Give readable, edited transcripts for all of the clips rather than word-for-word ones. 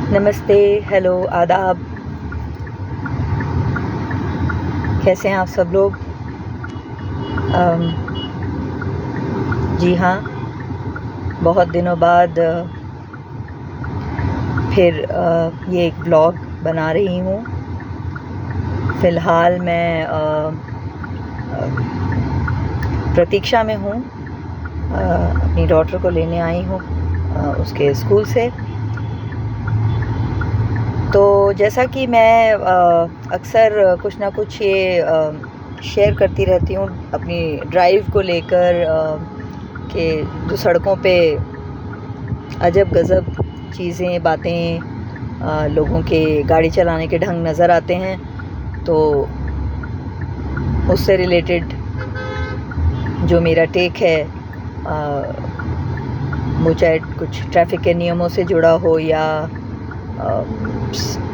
नमस्ते, हेलो, आदाब। कैसे हैं आप सब लोग? जी हाँ, बहुत दिनों बाद फिर ये एक ब्लॉग बना रही हूँ। फ़िलहाल मैं प्रतीक्षा में हूँ। अपनी डॉटर को लेने आई हूँ उसके स्कूल से। तो जैसा कि मैं अक्सर कुछ ना कुछ ये शेयर करती रहती हूँ अपनी ड्राइव को लेकर, कि जो सड़कों पे अजब गज़ब चीज़ें, बातें, लोगों के गाड़ी चलाने के ढंग नज़र आते हैं, तो उससे रिलेटेड जो मेरा टेक है, वो चाहे कुछ ट्रैफिक के नियमों से जुड़ा हो या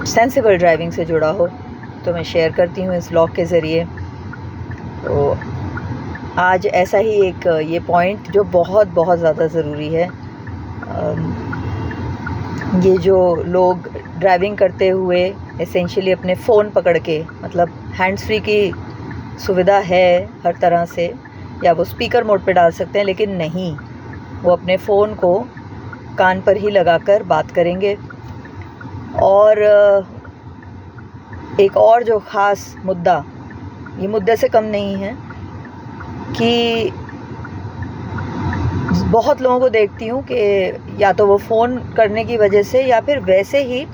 सेंसिबल ड्राइविंग से जुड़ा हो, तो मैं शेयर करती हूँ इस ब्लॉग के ज़रिए। तो आज ऐसा ही एक ये पॉइंट जो बहुत बहुत ज़्यादा ज़रूरी है। ये जो लोग ड्राइविंग करते हुए एसेंशियली अपने फ़ोन पकड़ के, मतलब हैंड्स फ्री की सुविधा है हर तरह से, या वो स्पीकर मोड पे डाल सकते हैं, लेकिन नहीं, वो अपने फ़ोन को कान पर ही लगाकर बात करेंगे। और एक और जो ख़ास मुद्दा, ये मुद्दे से कम नहीं है, कि बहुत लोगों को देखती हूँ कि या तो वो फ़ोन करने की वजह से या फिर वैसे ही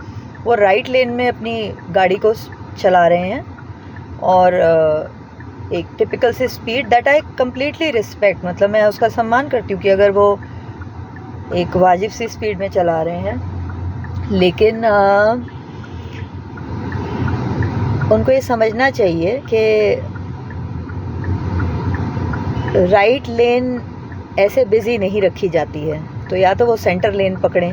वो राइट लेन में अपनी गाड़ी को चला रहे हैं, और एक टिपिकल सी speed that I completely respect, मतलब मैं उसका सम्मान करती हूँ कि अगर वो एक वाजिब सी स्पीड में चला रहे हैं, लेकिन उनको ये समझना चाहिए कि राइट लेन ऐसे बिज़ी नहीं रखी जाती है। तो या तो वो सेंटर लेन पकड़ें,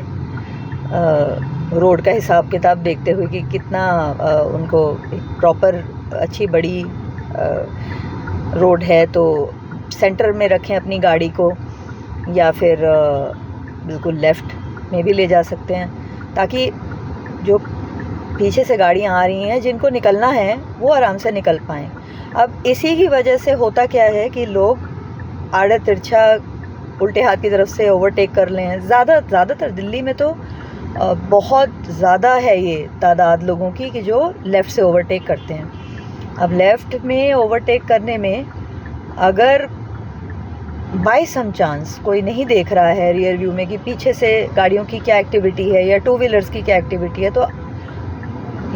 रोड का हिसाब किताब देखते हुए कि कितना उनको एक प्रॉपर अच्छी बड़ी रोड है तो सेंटर में रखें अपनी गाड़ी को, या फिर बिल्कुल लेफ़्ट में भी ले जा सकते हैं, ताकि जो पीछे से गाड़ियाँ आ रही हैं जिनको निकलना है वो आराम से निकल पाएँ। अब इसी की वजह से होता क्या है कि लोग आड़ा तिरछा उल्टे हाथ की तरफ से ओवरटेक कर लें। ज़्यादातर दिल्ली में तो बहुत ज़्यादा है ये तादाद लोगों की कि जो लेफ़्ट से ओवरटेक करते हैं। अब लेफ़्ट में ओवरटेक करने में अगर बाय सम चांस कोई नहीं देख रहा है रियर व्यू में कि पीछे से गाड़ियों की क्या एक्टिविटी है या टू व्हीलर्स की क्या एक्टिविटी है, तो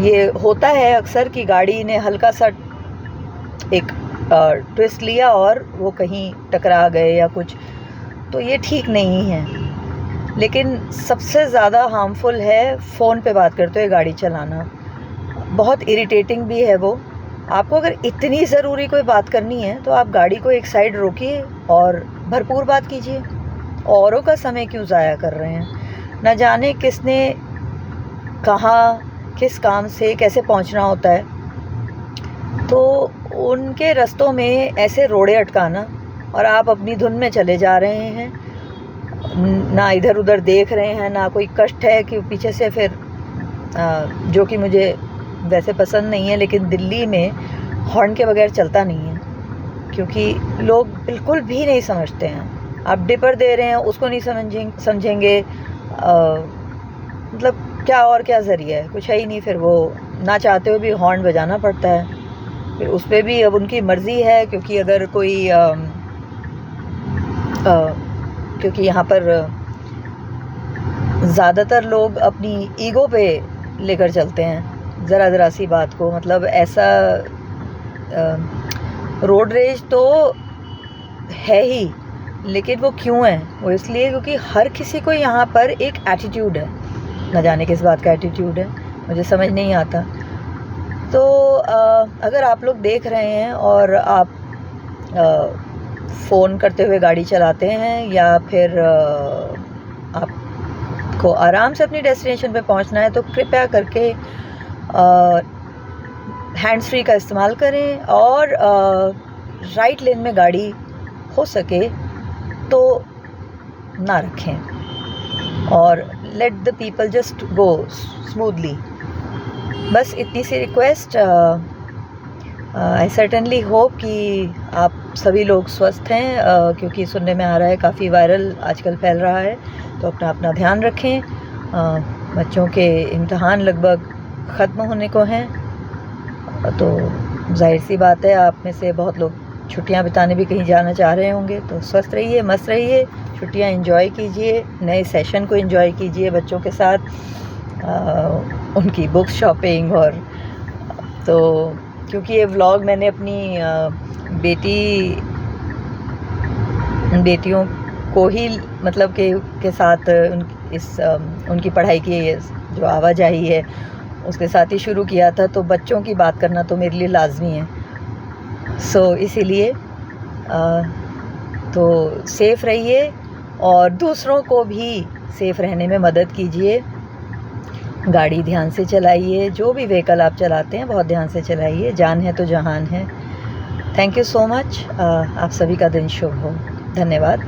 ये होता है अक्सर कि गाड़ी ने हल्का सा एक ट्विस्ट लिया और वो कहीं टकरा गए या कुछ, तो ये ठीक नहीं है। लेकिन सबसे ज़्यादा हार्मफुल है फ़ोन पे बात करते हुए गाड़ी चलाना। बहुत इरिटेटिंग भी है वो। आपको अगर इतनी ज़रूरी कोई बात करनी है तो आप गाड़ी को एक साइड रोकिए और भरपूर बात कीजिए। औरों का समय क्यों ज़ाया कर रहे हैं? न जाने किसने कहाँ किस काम से कैसे पहुंचना होता है, तो उनके रास्तों में ऐसे रोड़े अटकाना, और आप अपनी धुन में चले जा रहे हैं, ना इधर उधर देख रहे हैं, ना कोई कष्ट है कि पीछे से फिर जो कि मुझे वैसे पसंद नहीं है, लेकिन दिल्ली में हॉर्न के बगैर चलता नहीं है, क्योंकि लोग बिल्कुल भी नहीं समझते हैं। आप डिपर दे रहे हैं उसको नहीं समझेंगे, मतलब क्या और क्या ज़रिया है, कुछ है ही नहीं। फिर वो ना चाहते हुए भी हॉर्न बजाना पड़ता है। फिर उस पर भी अब उनकी मर्ज़ी है, क्योंकि अगर कोई क्योंकि यहाँ पर ज़्यादातर लोग अपनी ईगो पे लेकर चलते हैं ज़रा सी बात को। मतलब ऐसा रोड रेज तो है ही, लेकिन वो क्यों है? वो इसलिए क्योंकि हर किसी को यहाँ पर एक एटीट्यूड है, न जाने किस बात का एटीट्यूड है, मुझे समझ नहीं आता। तो अगर आप लोग देख रहे हैं और आप फ़ोन करते हुए गाड़ी चलाते हैं, या फिर आपको आराम से अपनी डेस्टिनेशन पे पहुंचना है, तो कृपया करके हैंड्स फ्री का इस्तेमाल करें, और राइट लेन में गाड़ी हो सके तो ना रखें, और let the people just go smoothly. बस इतनी सी रिक्वेस्ट। आई सर्टेनली होप कि आप सभी लोग स्वस्थ हैं, क्योंकि सुनने में आ रहा है काफ़ी वायरल आजकल फैल रहा है। तो अपना ध्यान रखें। बच्चों के इम्तहान लगभग ख़त्म होने को हैं, तो जाहिर सी बात है आप में से बहुत लोग छुट्टियां बिताने भी कहीं जाना चाह रहे होंगे। तो स्वस्थ रहिए, मस्त रहिए, छुट्टियां एंजॉय कीजिए, नए सेशन को एंजॉय कीजिए बच्चों के साथ, उनकी बुक्स शॉपिंग। और तो क्योंकि ये व्लॉग मैंने अपनी बेटियों को ही मतलब के साथ उनकी पढ़ाई की जो आवाजाही है उसके साथ ही शुरू किया था। तो बच्चों की बात करना तो मेरे लिए लाजमी है। इसीलिए तो सेफ़ रहिए और दूसरों को भी सेफ़ रहने में मदद कीजिए। गाड़ी ध्यान से चलाइए, जो भी व्हीकल आप चलाते हैं बहुत ध्यान से चलाइए। जान है तो जहान है। Thank you so much. आप सभी का दिन शुभ हो। धन्यवाद।